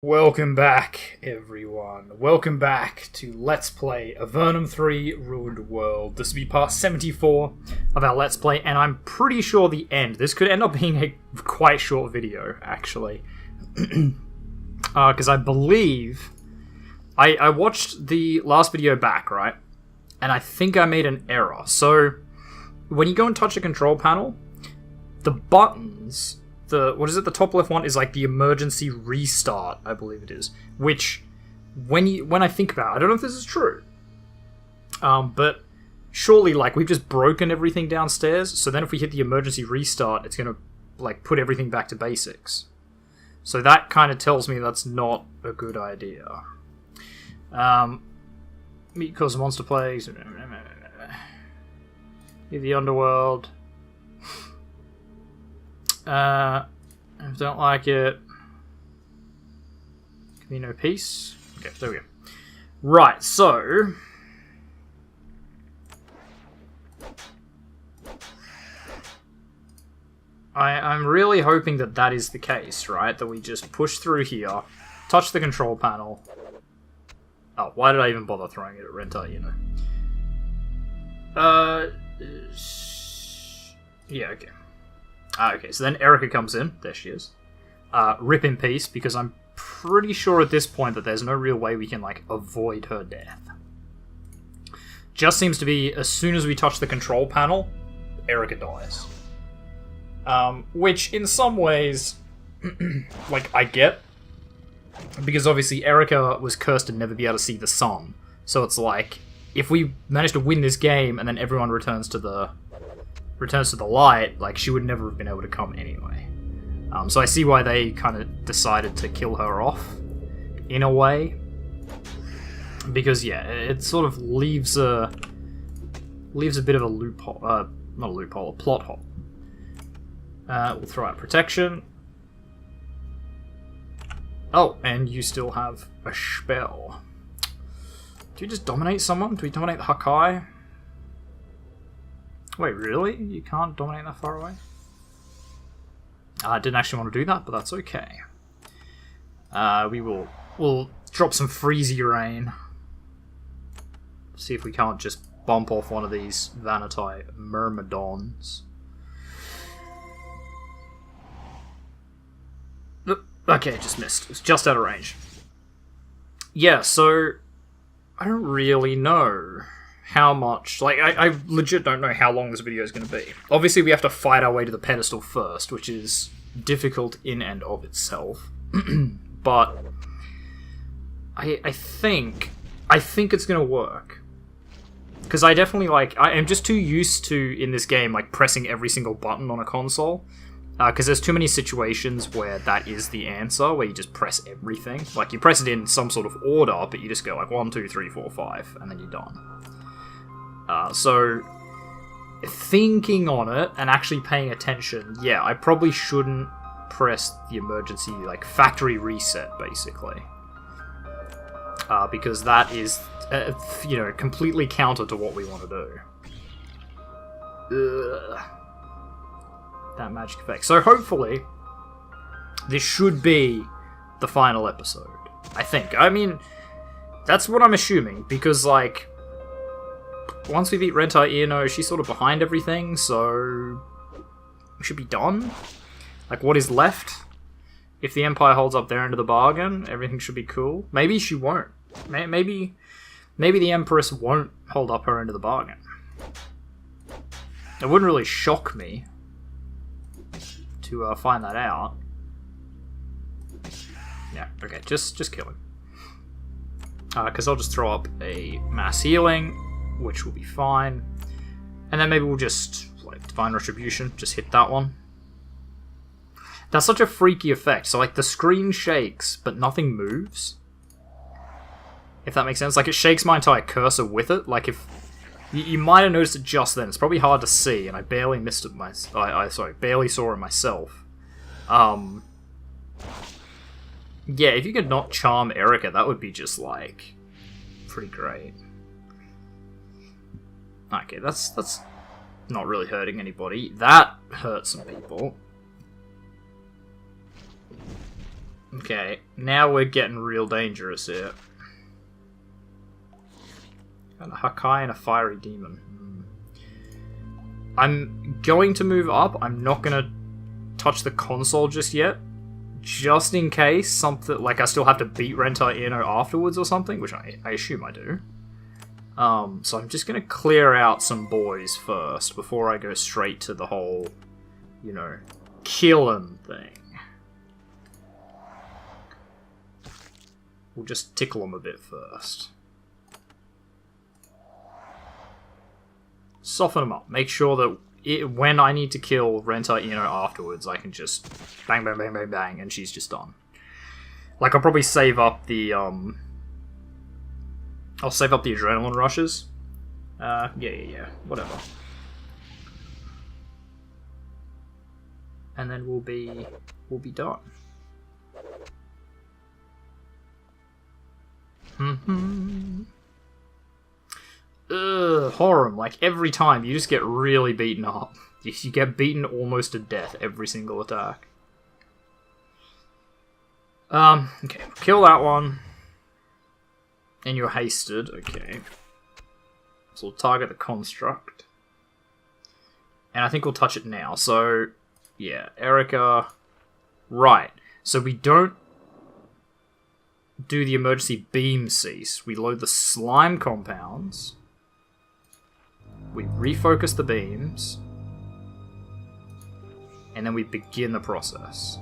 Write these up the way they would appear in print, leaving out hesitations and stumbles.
Welcome back, everyone. Welcome back to Let's Play Avernum 3 Ruined World. This will be part 74 of our Let's Play, and I'm pretty sure the end. This could end up being a quite short video, actually. Because I believe... I watched the last video back, right? And I think I made an error. So, when you go and touch a control panel, the buttons... the top left one is like the emergency restart, I believe it is. Which, when I think about it, I don't know if this is true. But surely, like, we've just broken everything downstairs, so then if we hit the emergency restart, it's gonna, like, put everything back to basics. So that kind of tells me that's not a good idea. Meet cause monster plagues. Leave the underworld. I don't like it. Give me no peace. Okay, there we go. Right, so... I'm really hoping that that is the case, right? That we just push through here, touch the control panel. Oh, why did I even bother throwing it at Rentar-Ihrno? Yeah, okay. Okay, so then Erica comes in. There she is. Rip in peace, because I'm pretty sure at this point that there's no real way we can, like, avoid her death. Just seems to be, as soon as we touch the control panel, Erica dies. Which, in some ways, like, I get. Because obviously Erica was cursed to never be able to see the sun. So it's like, if we manage to win this game and then everyone returns to the light, like, she would never have been able to come anyway. So I see why they kind of decided to kill her off, in a way. Because, yeah, it sort of leaves a bit of a loophole, not a loophole, a plot hole. We'll throw out protection. Oh, and you still have a spell. Do you just dominate someone? Do we dominate the Hakai? Wait, really? You can't dominate that far away? I didn't actually want to do that, but that's okay. We'll drop some freezy rain. See if we can't just bump off one of these Vanitai Myrmidons. Okay, just missed. It was just out of range. Yeah, so... I don't really know how much... Like, I legit don't know how long this video is going to be. Obviously, we have to fight our way to the pedestal first, which is difficult in and of itself. But... I think it's going to work. Because I definitely, like... I am just too used to, in this game, like, pressing every single button on a console. Because there's too many situations where that is the answer, where you just press everything. Like, you press it in some sort of order, but you just go like 1, 2, 3, 4, 5, and then you're done. So, thinking on it, and actually paying attention, yeah, I probably shouldn't press the emergency, like, factory reset, basically. Because that is, you know, completely counter to what we want to do. Ugh. That magic effect. So hopefully, this should be the final episode. I think. I mean, that's what I'm assuming, because, like, once we beat Rentar-Ihrno, she's sort of behind everything, so we should be done. Like, what is left? If the Empire holds up their end of the bargain, everything should be cool. Maybe she won't. Maybe the Empress won't hold up her end of the bargain. It wouldn't really shock me to find that out. Yeah, okay, just kill him. Because I'll just throw up a mass healing, which will be fine. And then maybe we'll just, like, Divine Retribution, just hit that one. That's such a freaky effect. So, like, the screen shakes, but nothing moves. If that makes sense. Like, it shakes my entire cursor with it. Like, if... You might have noticed it just then. It's probably hard to see, and I barely missed it barely saw it myself. Yeah, if you could not charm Erica, that would be just, like, pretty great. Okay, that's not really hurting anybody. That hurts some people. Okay, Now we're getting real dangerous here. And a Hakai and a fiery demon. I'm going to move up. I'm not going to touch the console just yet. Just in case something, like I still have to beat Rentar-Ihrno afterwards or something, which I assume I do. So I'm just going to clear out some boys first before I go straight to the whole, you know, killing thing. We'll just tickle them a bit first. Soften them up. Make sure that when I need to kill Rentar-Ihrno afterwards, I can just bang, bang, bang, bang, bang, and she's just done. Like, I'll probably save up the, I'll save up the adrenaline rushes. Yeah, whatever. And then we'll be done. Horror, like every time you just get really beaten up. You get beaten almost to death every single attack. Okay, kill that one. And you're hasted, okay. So we'll target the construct. And I think we'll touch it now. So, yeah, Erica. Right. So we don't do the emergency beam cease. We load the slime compounds. We refocus the beams. And then we begin the process.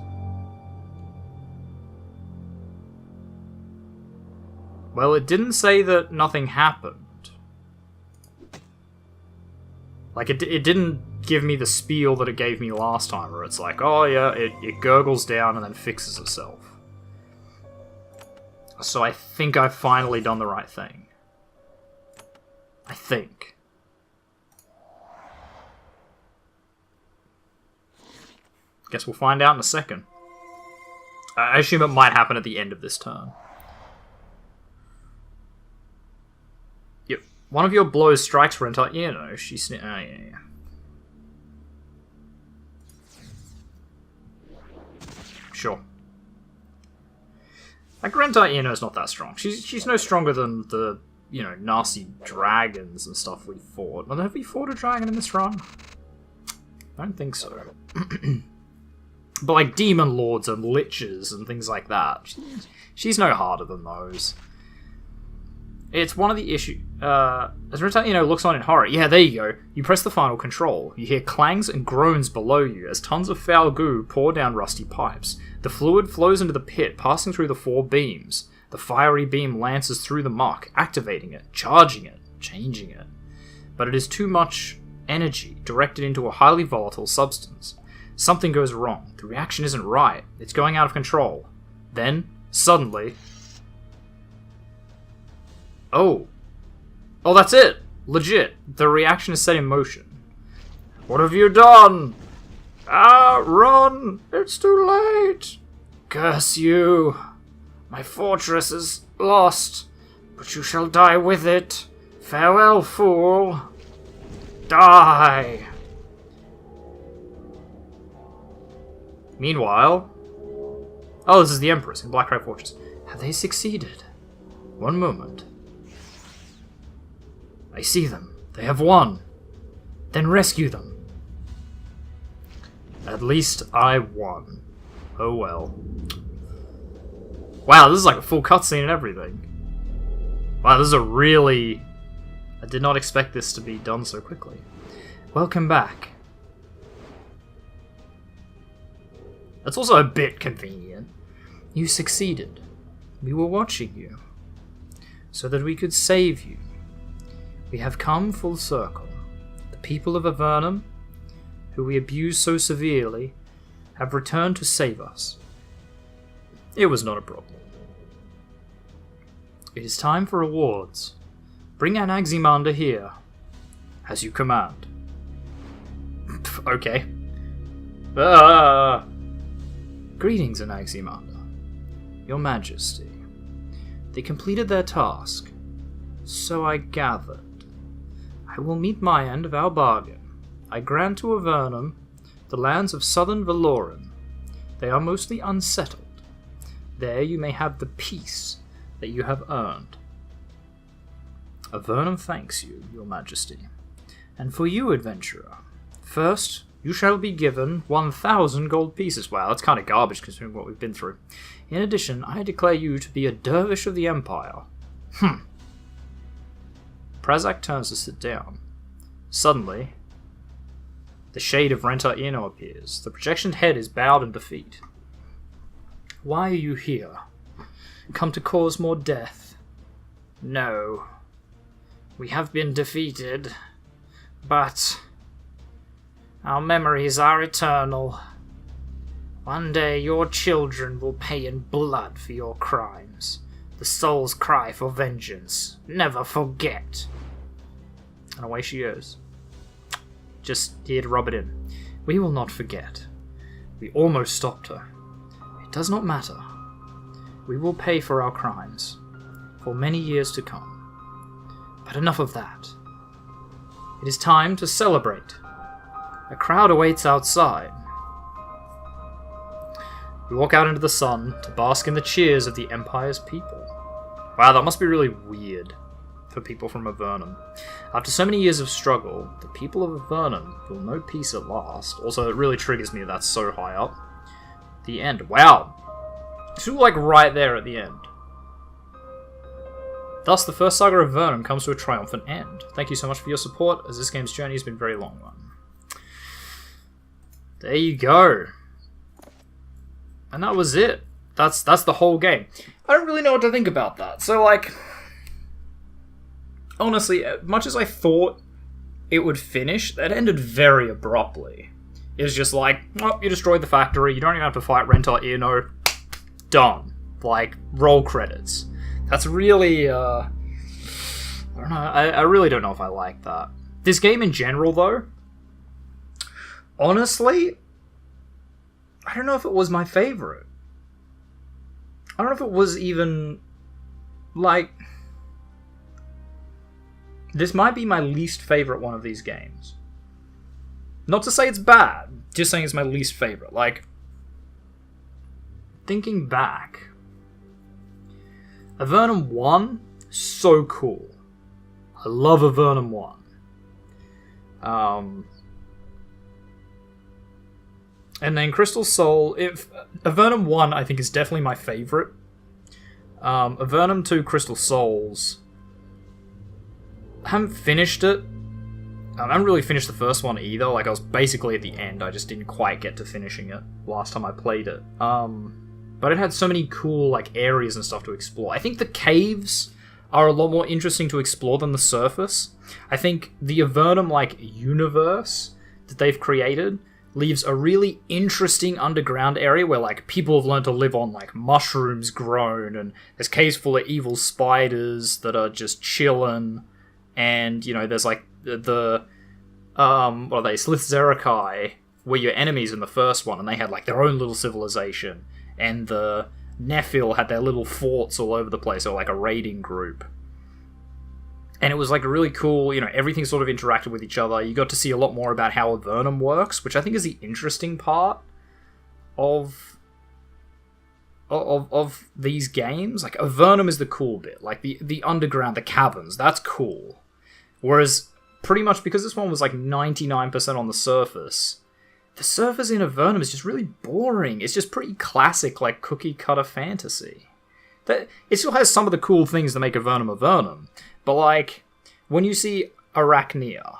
Well, it didn't say that nothing happened. Like, it didn't give me the spiel that it gave me last time, where it's like, oh yeah, it gurgles down and then fixes itself. So I think I've finally done the right thing. I think. Guess we'll find out in a second. I assume it might happen at the end of this turn. Yep. One of your blows strikes Rentar-Ihrno. She yeah. Sure. Like, Rentar-Ihrno's not that strong. She's no stronger than the, you know, nasty dragons and stuff we fought. Have we fought a dragon in this run? I don't think so. But like demon lords and liches and things like that, she's no harder than those. It's one of the issues. As Rentar-Ihrno looks on in horror, yeah, there you go. You press the final control. You hear clangs and groans below you as tons of foul goo pour down rusty pipes. The fluid flows into the pit, passing through the 4 beams. The fiery beam lances through the muck, activating it, charging it, changing it. But it is too much energy directed into a highly volatile substance. Something goes wrong. The reaction isn't right. It's going out of control. Then, suddenly... Oh, that's it! Legit. The reaction is set in motion. What have you done? Ah, run! It's too late! Curse you! My fortress is lost, but you shall die with it. Farewell, fool! Die! Meanwhile... Oh, this is the Empress in Blackcrag Fortress. Have they succeeded? One moment. I see them. They have won. Then rescue them. At least I won. Oh well. Wow, this is like a full cutscene and everything. Wow, this is a really... I did not expect this to be done so quickly. Welcome back. That's also a bit convenient. You succeeded. We were watching you, so that we could save you. We have come full circle. The people of Avernum, who we abused so severely, have returned to save us. It was not a problem. It is time for rewards. Bring Anaximander here, as you command. Okay. Greetings, Anaximander. Your Majesty. They completed their task, so I gathered. I will meet my end of our bargain. I grant to Avernum the lands of southern Valoran. They are mostly unsettled, There you may have the peace that you have earned. Avernum thanks you, your majesty. And for you, adventurer, first, you shall be given 1,000 gold pieces. Wow, that's kind of garbage considering what we've been through. In addition, I declare you to be a dervish of the Empire. Prazak turns to sit down. Suddenly, the shade of Rentar-Ihrno appears. The projectioned head is bowed in defeat. Why are you here? Come to cause more death? No. We have been defeated, but our memories are eternal. One day your children will pay in blood for your crimes. The souls cry for vengeance. Never forget. And away she goes. Just here to rub it in. We will not forget. We almost stopped her. It does not matter. We will pay for our crimes for many years to come. But enough of that. It is time to celebrate. A crowd awaits outside. We walk out into the sun to bask in the cheers of the Empire's people. Wow, that must be really weird for people from Avernum. After so many years of struggle, the people of Avernum will know peace at last. Also, it really triggers me that that's so high up. The end. Wow. It's like right there at the end. Thus, the first saga of Avernum comes to a triumphant end. Thank you so much for your support, as this game's journey has been a very long one. There you go. And that was it. That's the whole game. I don't really know what to think about that. So, like, honestly, much as I thought it would finish, that ended very abruptly. It was just like, oh, you destroyed the factory, you don't even have to fight Rentar-Ihrno. Done. Like, roll credits. That's really, I don't know, I really don't know if I like that. This game in general, though, honestly, I don't know if it was my favorite. I don't know if it was even, like, this might be my least favorite one of these games. Not to say it's bad, just saying it's my least favorite. Like, thinking back, Avernum 1, so cool. I love Avernum 1. And then Crystal Soul, Avernum 1 I think is definitely my favourite. Avernum 2 Crystal Souls, I haven't finished it. I haven't really finished the first one either, like I was basically at the end, I just didn't quite get to finishing it last time I played it. But it had so many cool like areas and stuff to explore. I think the caves are a lot more interesting to explore than the surface. I think the Avernum like universe that they've created leaves a really interesting underground area where like people have learned to live on like mushrooms grown, and there's caves full of evil spiders that are just chilling, and you know there's like the what are they, Slith Zerakai were your enemies in the first one, and they had like their own little civilization, and the Nephil had their little forts all over the place, or like a raiding group. And it was like a really cool, you know, everything sort of interacted with each other. You got to see a lot more about how Avernum works, which I think is the interesting part of these games. Like, Avernum is the cool bit. Like, the underground, the caverns, that's cool. Whereas, pretty much because this one was like 99% on the surface in Avernum is just really boring. It's just pretty classic, like, cookie-cutter fantasy. It still has some of the cool things that make Avernum Avernum. But, like, when you see Aranea,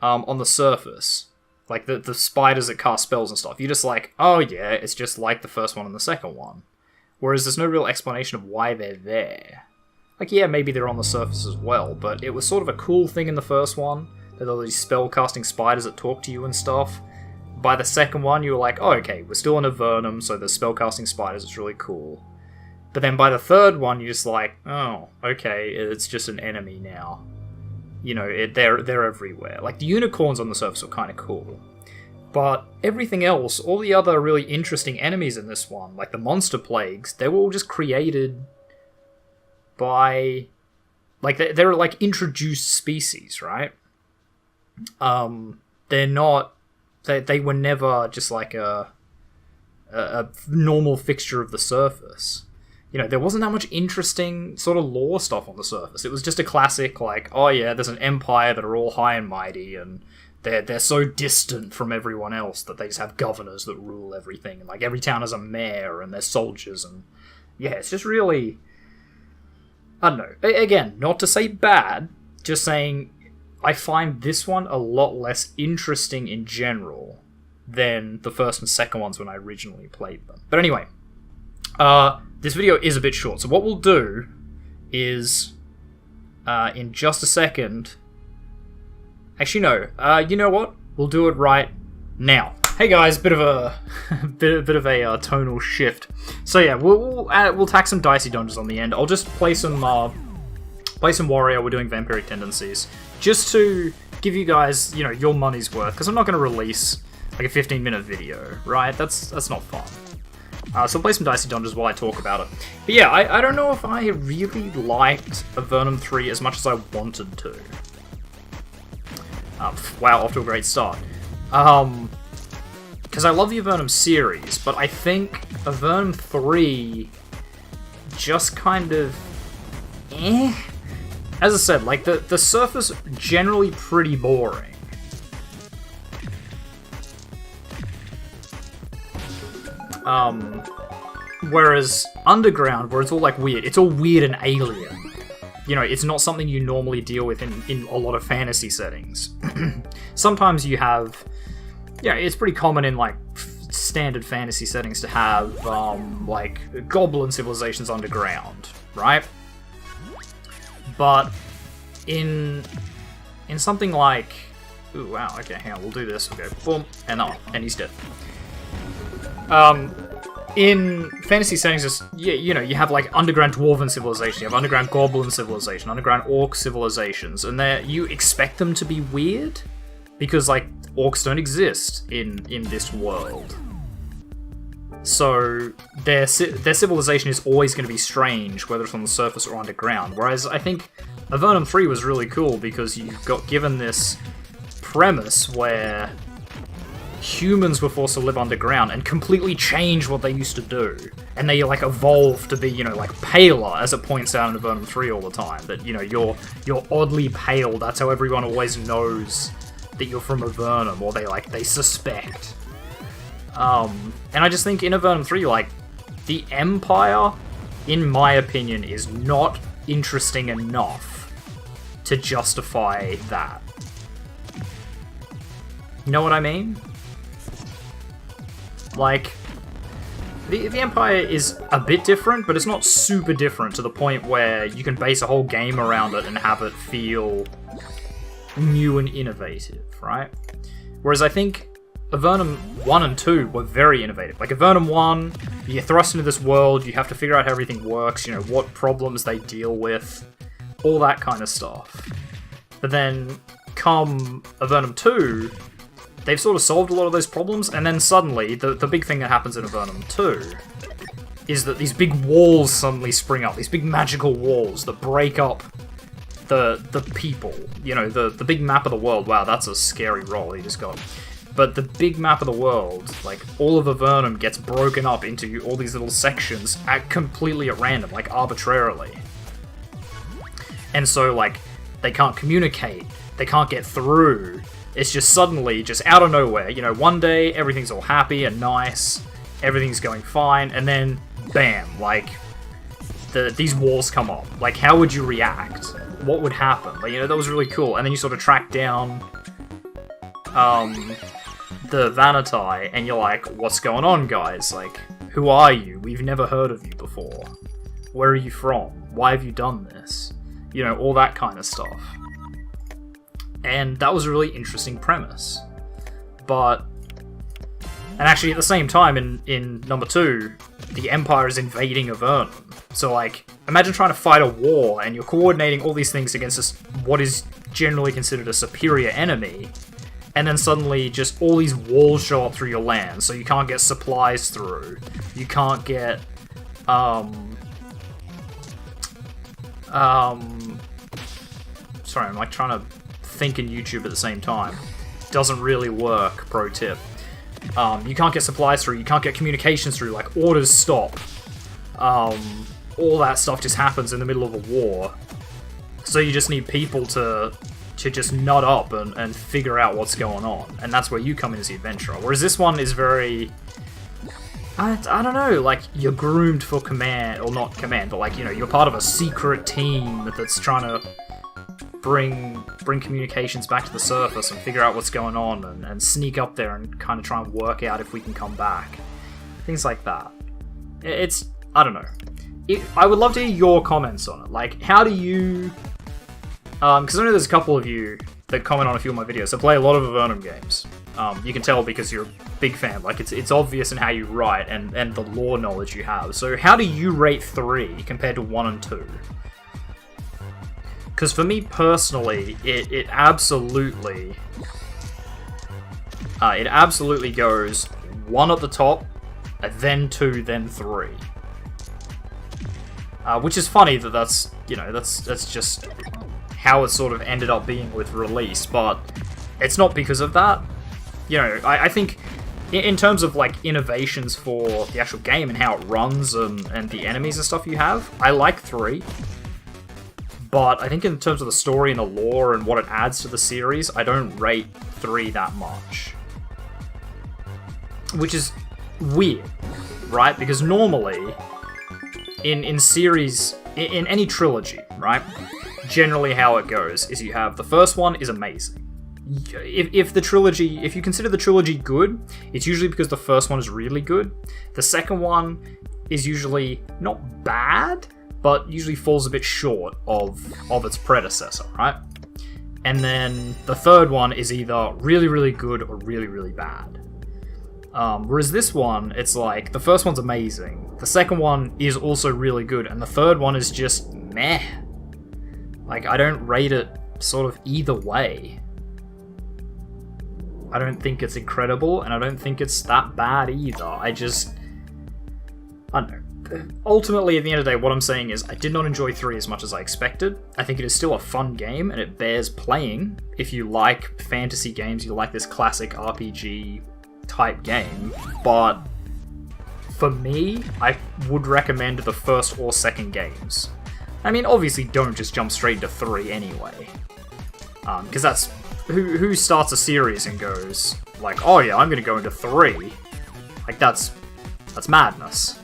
on the surface, like the spiders that cast spells and stuff, you're just like, oh yeah, it's just like the first one and the second one. Whereas there's no real explanation of why they're there. Like, yeah, maybe they're on the surface as well, but it was sort of a cool thing in the first one. There were these spell-casting spiders that talk to you and stuff. By the second one, you were like, oh, okay, we're still in Avernum, so the spell-casting spiders, it's really cool. But then by the third one, you're just like, oh, okay, it's just an enemy now. You know, they're everywhere. Like, the unicorns on the surface are kind of cool. But everything else, all the other really interesting enemies in this one, like the monster plagues, they were all just created by... Like, they're like introduced species, right? They're not... They were never just like a a normal fixture of the surface. You know, there wasn't that much interesting sort of lore stuff on the surface. It was just a classic, like, oh yeah, there's an empire that are all high and mighty, and they're so distant from everyone else that they just have governors that rule everything, and like every town has a mayor and there's soldiers, and yeah, it's just really, I don't know. Again, not to say bad, just saying I find this one a lot less interesting in general than the first and second ones when I originally played them. But anyway, this video is a bit short, so what we'll do is, in just a second... Actually, no. You know what? We'll do it right now. Hey guys, bit of a bit of a tonal shift. So yeah, we'll tack some dicey dungeons on the end. I'll just play some warrior. We're doing vampiric tendencies, just to give you guys, you know, your money's worth. Because I'm not going to release like a 15-minute video, right? That's not fun. So I'll play some dicey dungeons while I talk about it. But yeah, I don't know if I really liked Avernum 3 as much as I wanted to. Wow, off to a great start. Because I love the Avernum series, but I think Avernum 3 just kind of... As I said, like, the surface generally pretty boring. Whereas Underground, where it's all, like, weird, it's all weird and alien. You know, it's not something you normally deal with in a lot of fantasy settings. Sometimes you have... Yeah, it's pretty common in, like, standard fantasy settings to have, like, goblin civilizations underground, right? But in something like... Ooh, wow, okay, hang on, we'll do this. Okay, boom, and he's dead. In fantasy settings, you know, you have like underground dwarven civilization, you have underground goblin civilization, underground orc civilizations, and you expect them to be weird because like orcs don't exist in this world. So their civilization is always going to be strange, whether it's on the surface or underground. Whereas I think Avernum 3 was really cool because you got given this premise where humans were forced to live underground and completely change what they used to do. And they, like, evolved to be, you know, like, paler, as it points out in Avernum 3 all the time. That, you know, you're oddly pale, that's how everyone always knows that you're from Avernum, or they suspect. And I just think in Avernum 3, like, the Empire, in my opinion, is not interesting enough to justify that. You know what I mean? Like, the Empire is a bit different, but it's not super different to the point where you can base a whole game around it and have it feel new and innovative, right? Whereas I think Avernum 1 and 2 were very innovative. Like, Avernum 1, you're thrust into this world, you have to figure out how everything works, you know, what problems they deal with, all that kind of stuff. But then, come Avernum 2, they've sort of solved a lot of those problems, and then suddenly, the big thing that happens in Avernum 2 is that these big walls suddenly spring up, these big magical walls that break up the people. You know, the big map of the world. Wow, that's a scary roll he just got. But the big map of the world, like, all of Avernum gets broken up into all these little sections completely at random, like, arbitrarily. And so, like, they can't communicate, they can't get through. It's just suddenly, just out of nowhere, you know, one day everything's all happy and nice, everything's going fine, and then, bam, like, these walls come up. Like, how would you react? What would happen? Like, you know, that was really cool. And then you sort of track down the Vanatai, and you're like, what's going on, guys? Like, who are you? We've never heard of you before. Where are you from? Why have you done this? You know, all that kind of stuff. And that was a really interesting premise. But... And actually, at the same time, in number 2, the Empire is invading Avernum. So, like, imagine trying to fight a war, and you're coordinating all these things against what is generally considered a superior enemy, and then suddenly just all these walls show up through your land, so you can't get supplies through. You can't get, sorry, I'm, like, trying to think in YouTube at the same time. Doesn't really work, pro tip. You can't get supplies through, you can't get communications through, like, orders stop. All that stuff just happens in the middle of a war. So you just need people to just nut up and figure out what's going on. And that's where you come in as the adventurer. Whereas this one is very... I don't know, like, you're groomed for command, or not command, but like, you know, you're part of a secret team that's trying to bring communications back to the surface and figure out what's going on and sneak up there and kind of try and work out if we can come back. Things like that. It's... I don't know. I would love to hear your comments on it. Like, how do you... because I know there's a couple of you that comment on a few of my videos. I play a lot of Avernum games. You can tell because you're a big fan. Like, it's obvious in how you write and the lore knowledge you have. So how do you rate 3 compared to 1 and 2? Because for me personally, it absolutely goes 1 at the top, then 2, then 3. Which is funny that's just how it sort of ended up being with release, but it's not because of that. You know, I think in terms of like innovations for the actual game and how it runs and the enemies and stuff you have, I like 3. But I think in terms of the story and the lore and what it adds to the series, I don't rate 3 that much. Which is weird, right? Because normally, in series, in any trilogy, right? Generally how it goes is you have the first one is amazing. If you consider the trilogy good, it's usually because the first one is really good. The second one is usually not bad, but usually falls a bit short of its predecessor, right? And then the third one is either really, really good or really, really bad. Whereas this one, it's like, the first one's amazing, the second one is also really good, and the third one is just meh. Like, I don't rate it sort of either way. I don't think it's incredible, and I don't think it's that bad either. I don't know. Ultimately, at the end of the day, what I'm saying is I did not enjoy 3 as much as I expected. I think it is still a fun game, and it bears playing. If you like fantasy games, you like this classic RPG type game, but for me, I would recommend the first or second games. I mean, obviously don't just jump straight into 3 anyway. Because that's... Who starts a series and goes, like, oh yeah, I'm gonna go into 3? Like, that's madness.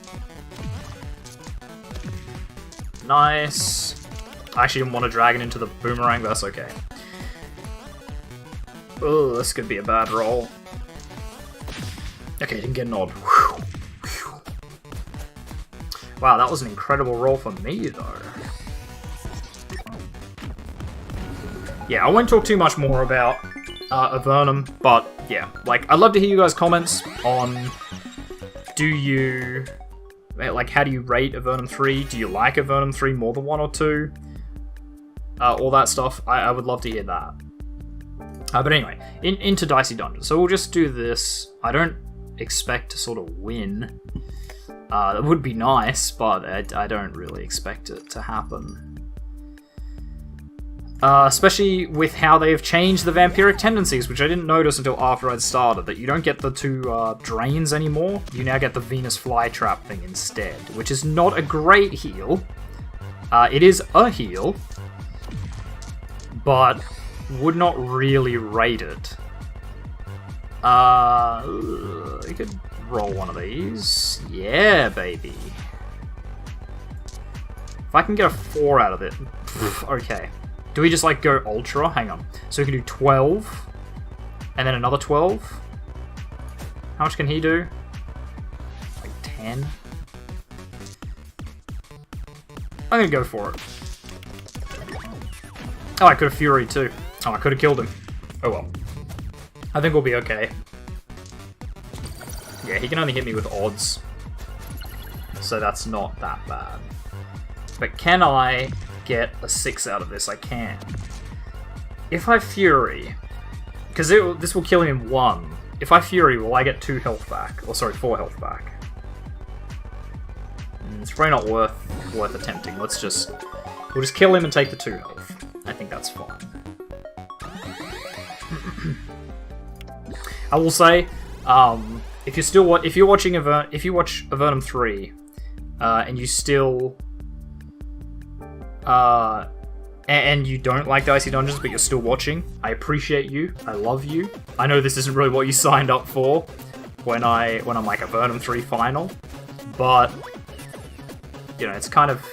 Nice. I actually didn't want to drag it into the boomerang, but that's okay. Oh, this could be a bad roll. Okay, didn't get an odd. Whew. Whew. Wow, that was an incredible roll for me, though. Yeah, I won't talk too much more about Avernum, but yeah, like, I'd love to hear you guys' comments on, how do you rate Avernum 3? Do you like Avernum 3 more than 1 or 2? All that stuff, I would love to hear that. But anyway, into Dicey Dungeons. So we'll just do this. I don't expect to sort of win. That would be nice, but I don't really expect it to happen. Especially with how they've changed the vampiric tendencies, which I didn't notice until after I'd started, that you don't get the 2 drains anymore. You now get the Venus flytrap thing instead, which is not a great heal. It is a heal, but would not really rate it. You could roll one of these. Yeah, baby. If I can get a 4 out of it, okay. Do we just, like, go Ultra? Hang on. So we can do 12, and then another 12. How much can he do? Like 10? I'm gonna go for it. Oh, I could have Fury too. Oh, I could have killed him. Oh well. I think we'll be okay. Yeah, he can only hit me with odds. So that's not that bad. But can I get a 6 out of this? I can. If I Fury, because this will kill him in 1. If I Fury, will I get 2 health back? Or sorry, 4 health back. It's probably not worth attempting. We'll just kill him and take the 2 health. I think that's fine. I will say, If you watch Avernum 3, and you still and you don't like Dicey Dungeons, but you're still watching, I appreciate you. I love you. I know this isn't really what you signed up for when I'm like Avernum 3 final, but you know, it's kind of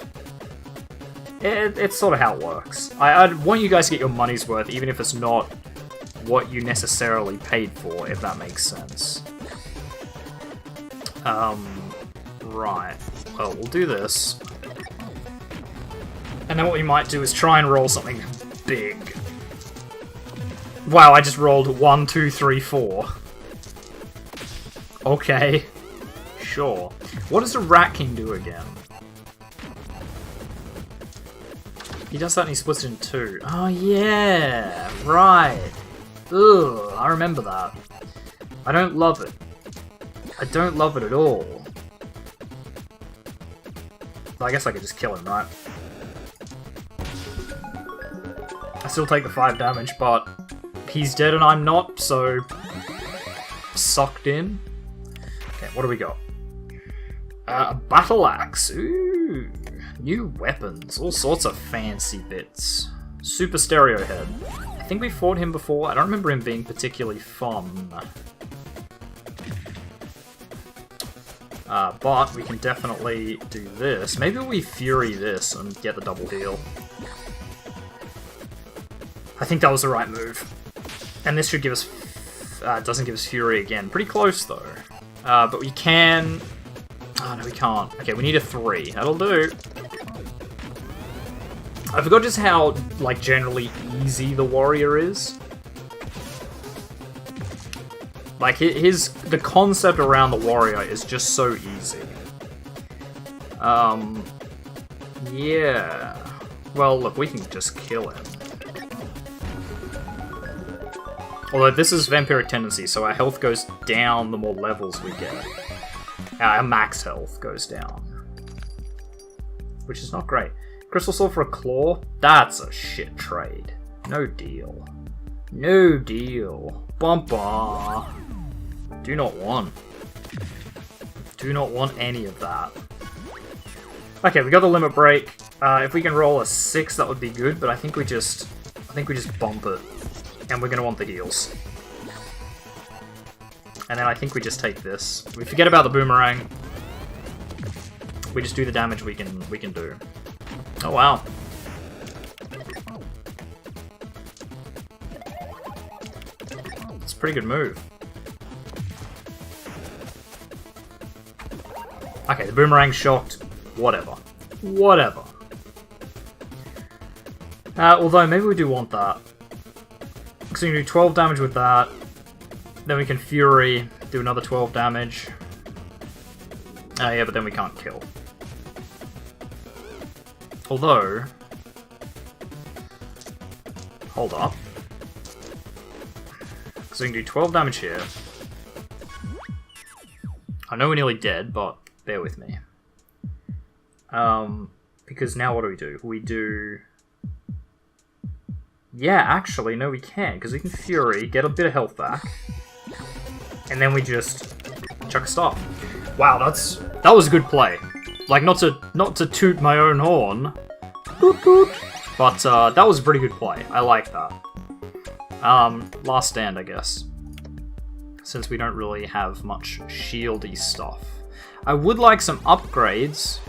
it's sort of how it works. I want you guys to get your money's worth, even if it's not what you necessarily paid for, if that makes sense. Right. Well, we'll do this. And then what we might do is try and roll something big. Wow, I just rolled 1, 2, 3, 4. Okay. Sure. What does the Rat King do again? He does that and he splits it in two. Oh yeah! Right. Ugh, I remember that. I don't love it. I don't love it at all. I guess I could just kill him, right? I still take the 5 damage, but he's dead and I'm not, so sucked in. Okay, what do we got? A battle axe. Ooh, new weapons, all sorts of fancy bits. Super stereo head. I think we fought him before. I don't remember him being particularly fun. But we can definitely do this. Maybe we Fury this and get the double heal. I think that was the right move. And this should give us... doesn't give us Fury again. Pretty close, though. But we can... Oh, no, we can't. Okay, we need a 3. That'll do. I forgot just how, like, generally easy the warrior is. Like, the concept around the warrior is just so easy. Yeah. Well, look, we can just kill him. Although this is Vampiric Tendency, so our health goes down the more levels we get. Our max health goes down. Which is not great. Crystal Sword for a Claw? That's a shit trade. No deal. No deal. Bumpa. Do not want. Do not want any of that. Okay, we got the limit break. If we can roll a 6, that would be good, but I think we just bump it. And we're gonna want the heals. And then I think we just take this. We forget about the boomerang. We just do the damage we can do. Oh wow. It's a pretty good move. Okay, the boomerang shocked. Whatever. Whatever. Although, maybe we do want that. So we can do 12 damage with that. Then we can Fury, do another 12 damage. Yeah, but then we can't kill. Although... Hold up. So we can do 12 damage here. I know we're nearly dead, but bear with me. Because now what do? We do... Yeah, actually, no we can't, because we can Fury, get a bit of health back. And then we just chuck a staff. Wow, that was a good play. Like, not to toot my own horn, but that was a pretty good play. I like that. Last stand, I guess. Since we don't really have much shieldy stuff. I would like some upgrades.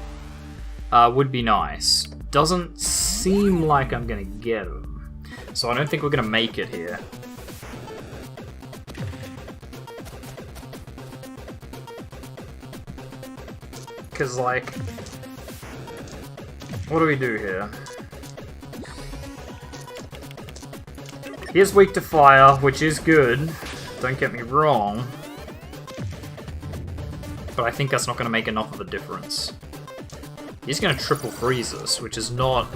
Would be nice. Doesn't seem like I'm gonna get them. So I don't think we're gonna make it here. Because, like... What do we do here? He is weak to fire, which is good. Don't get me wrong. But I think that's not going to make enough of a difference. He's going to triple freeze us, which is not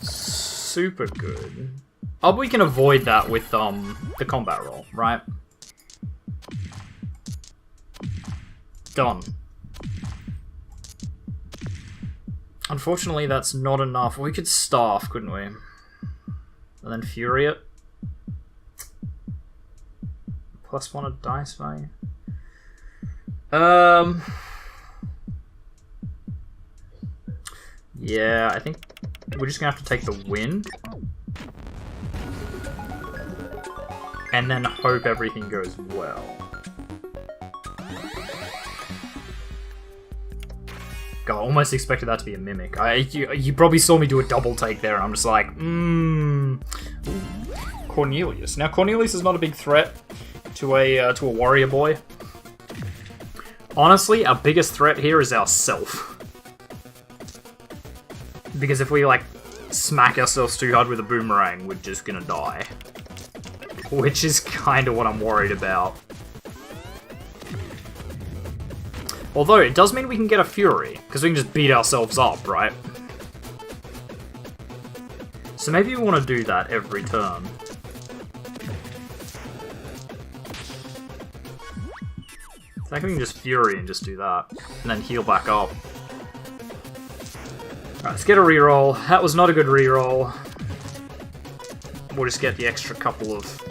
super good. Oh, but we can avoid that with the combat roll, right? Done. Unfortunately, that's not enough. We could Staff, couldn't we? And then Fury it. +1 of dice value. Yeah, I think we're just gonna have to take the win. And then hope everything goes well. God, I almost expected that to be a mimic. You probably saw me do a double take there, and I'm just like, Cornelius. Now, Cornelius is not a big threat to a warrior boy. Honestly, our biggest threat here is ourself. Because if we, like, smack ourselves too hard with a boomerang, we're just gonna die. Which is kind of what I'm worried about. Although, it does mean we can get a Fury, because we can just beat ourselves up, right? So maybe we want to do that every turn. I think we can just Fury and just do that, and then heal back up. Alright, let's get a reroll. That was not a good reroll. We'll just get the extra couple of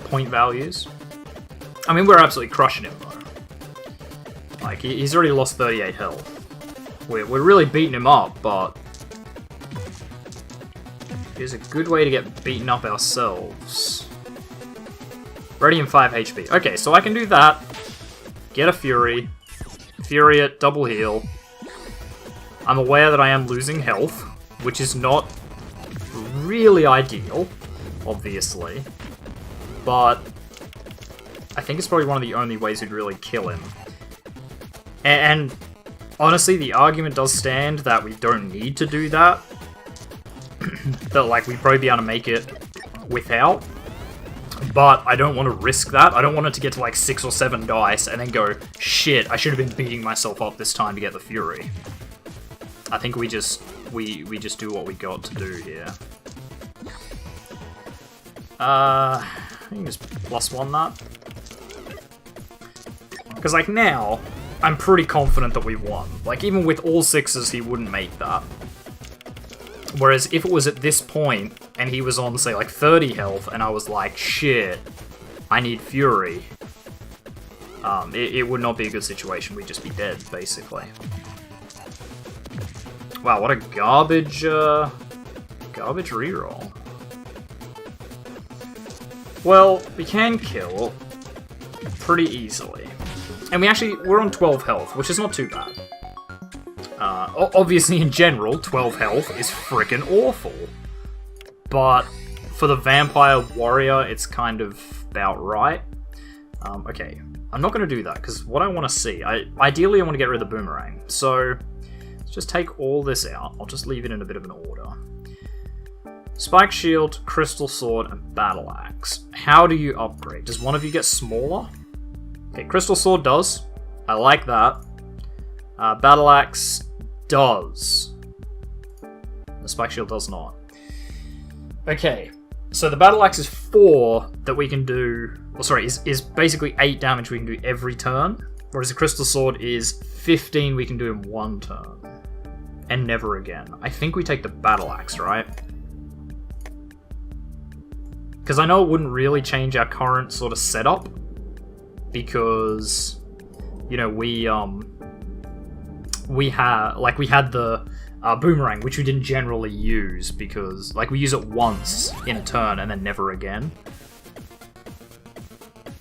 point values. I mean, we're absolutely crushing him, though. Like, he's already lost 38 health. We're really beating him up, but here's a good way to get beaten up ourselves. Radiant 5 HP. Okay, so I can do that. Get a Fury. Fury it, double heal. I'm aware that I am losing health, which is not really ideal, obviously. But I think it's probably one of the only ways we'd really kill him. And honestly, the argument does stand that we don't need to do that. That, like, we'd probably be able to make it without. But I don't want to risk that. I don't want it to get to, like, 6 or 7 dice and then go, shit, I should have been beating myself up this time to get the Fury. I think we just do what we got to do here. I can just +1 that. Because, like, now, I'm pretty confident that we've won. Like, even with all 6s, he wouldn't make that. Whereas if it was at this point, and he was on, say, like, 30 health, and I was like, shit, I need Fury, it would not be a good situation. We'd just be dead, basically. Wow, what a garbage reroll. Well, we can kill pretty easily. And we're on 12 health, which is not too bad. Obviously, in general, 12 health is frickin' awful. But for the vampire warrior, it's kind of about right. Okay, I'm not going to do that, because what I want to see... Ideally, I want to get rid of the boomerang. So, let's just take all this out. I'll just leave it in a bit of an order. Spike Shield, Crystal Sword, and Battle Axe. How do you upgrade? Does one of you get smaller? Okay, Crystal Sword does. I like that. Battle Axe does. The Spike Shield does not. Okay, so the Battle Axe is 4 that we can do... Well, sorry, is basically 8 damage we can do every turn. Whereas the Crystal Sword is 15 we can do in 1 turn. And never again. I think we take the Battle Axe, right? Because I know it wouldn't really change our current sort of setup. Because, you know, we had the boomerang, which we didn't generally use because, like, we use it once in a turn and then never again.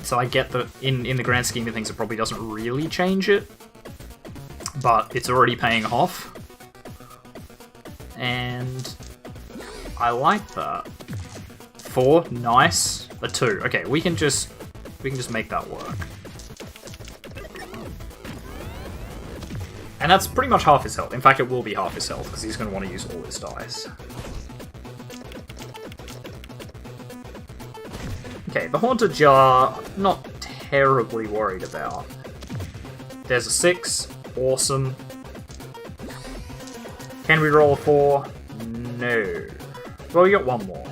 So I get that in the grand scheme of things, it probably doesn't really change it, but it's already paying off, and I like that. 4, nice. A 2. Okay, we can just make that work. And that's pretty much half his health. In fact, it will be half his health, because he's going to want to use all his dice. Okay, the Haunted Jar, not terribly worried about. There's a 6. Awesome. Can we roll a 4? No. Well, we got one more.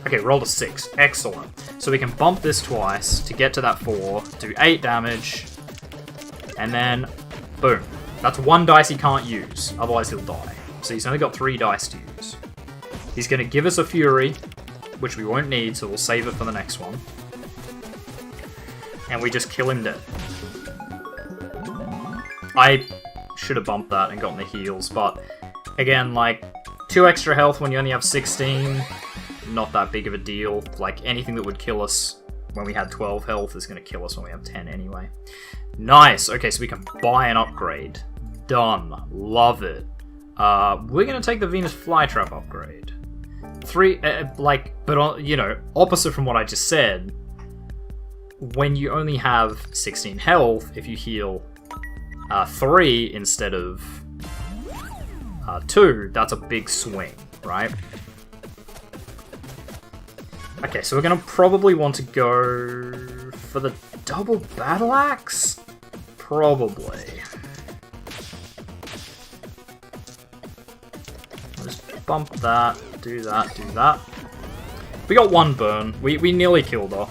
Okay, rolled a 6. Excellent. So we can bump this twice to get to that 4, do 8 damage, and then, boom. That's 1 dice he can't use, otherwise he'll die. So he's only got 3 dice to use. He's going to give us a Fury, which we won't need, so we'll save it for the next one. And we just kill him dead. I should have bumped that and gotten the heals, but again, like, 2 extra health when you only have 16, not that big of a deal. Like, anything that would kill us when we had 12 health is going to kill us when we have 10 anyway. Nice! Okay, so we can buy an upgrade. Done. Love it. We're going to take the Venus Flytrap upgrade. 3, but, you know, opposite from what I just said, when you only have 16 health, if you heal 3 instead of 2, that's a big swing, right? Okay, so we're going to probably want to go for the double battle axe? Probably. I'll just bump that, do that, do that. We got 1 burn. We nearly killed her.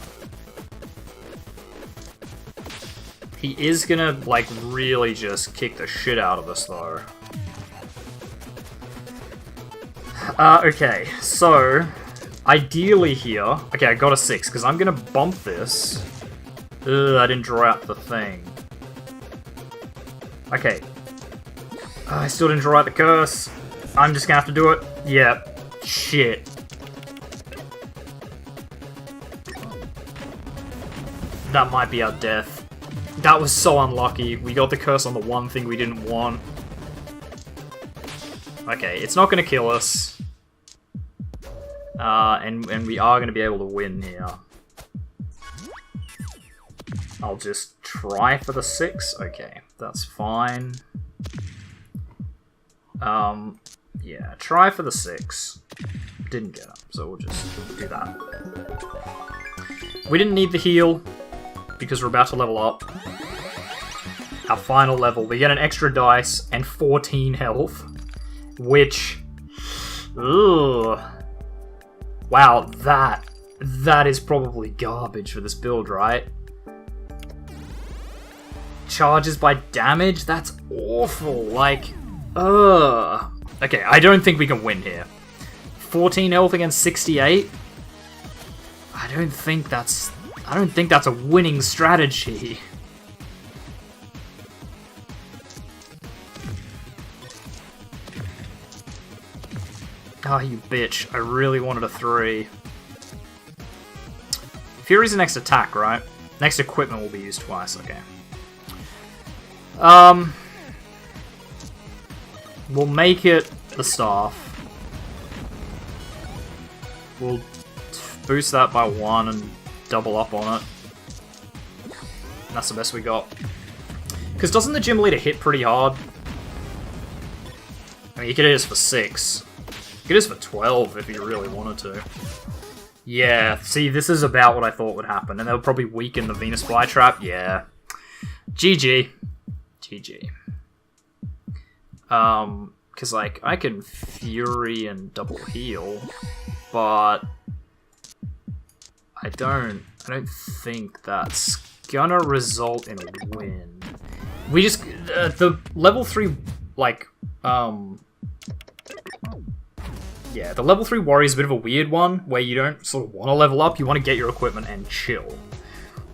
He is gonna, like, really just kick the shit out of us, though. Okay, so, ideally here... Okay, I got a 6, because I'm gonna bump this. Ugh, I didn't draw out the thing. Okay. I still didn't draw out the curse. I'm just gonna have to do it. Yeah. Shit. That might be our death. That was so unlucky. We got the curse on the one thing we didn't want. Okay, it's not going to kill us. And we are going to be able to win here. I'll just try for the 6. Okay, that's fine. Yeah, try for the 6. Didn't get up, so we'll just do that. We didn't need the heal, because we're about to level up. Our final level, we get an extra dice and 14 health, which... Ugh. Wow, that is probably garbage for this build, right? Charges by damage? That's awful, like... Ugh. Okay, I don't think we can win here. 14 health against 68? I don't think that's a winning strategy. Oh, you bitch. I really wanted a 3. Fury's the next attack, right? Next equipment will be used twice, okay. We'll make it the staff. We'll boost that by 1 and double up on it. That's the best we got. Because doesn't the gym leader hit pretty hard? I mean, you could hit us for 6. You could hit us for 12 if you really wanted to. Yeah, see, this is about what I thought would happen. And they'll probably weaken the Venus Flytrap. Yeah. GG. GG. Because, like, I can Fury and double heal, but I don't think that's gonna result in a win. We just, the level 3, like, yeah, the level 3 warrior is a bit of a weird one, where you don't sort of want to level up, you want to get your equipment and chill.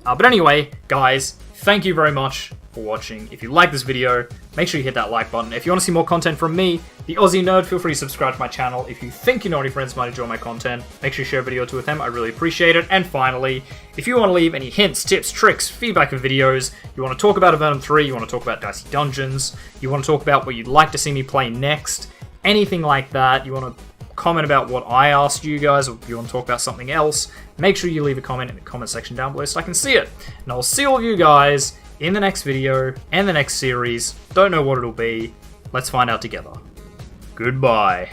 But anyway, guys, thank you very much for watching. If you like this video, make sure you hit that like button. If you want to see more content from me, the Aussie Nerd, feel free to subscribe to my channel. If you think you know any friends might enjoy my content, make sure you share a video or two with them. I really appreciate it. And finally, if you want to leave any hints, tips, tricks, feedback of videos, you want to talk about Avernum 3, you want to talk about Dicey Dungeons, you want to talk about what you'd like to see me play next, anything like that, you want to comment about what I asked you guys, or if you want to talk about something else, make sure you leave a comment in the comment section down below so I can see it. And I'll see all of you guys in the next video and the next series. Don't know what it'll be. Let's find out together. Goodbye.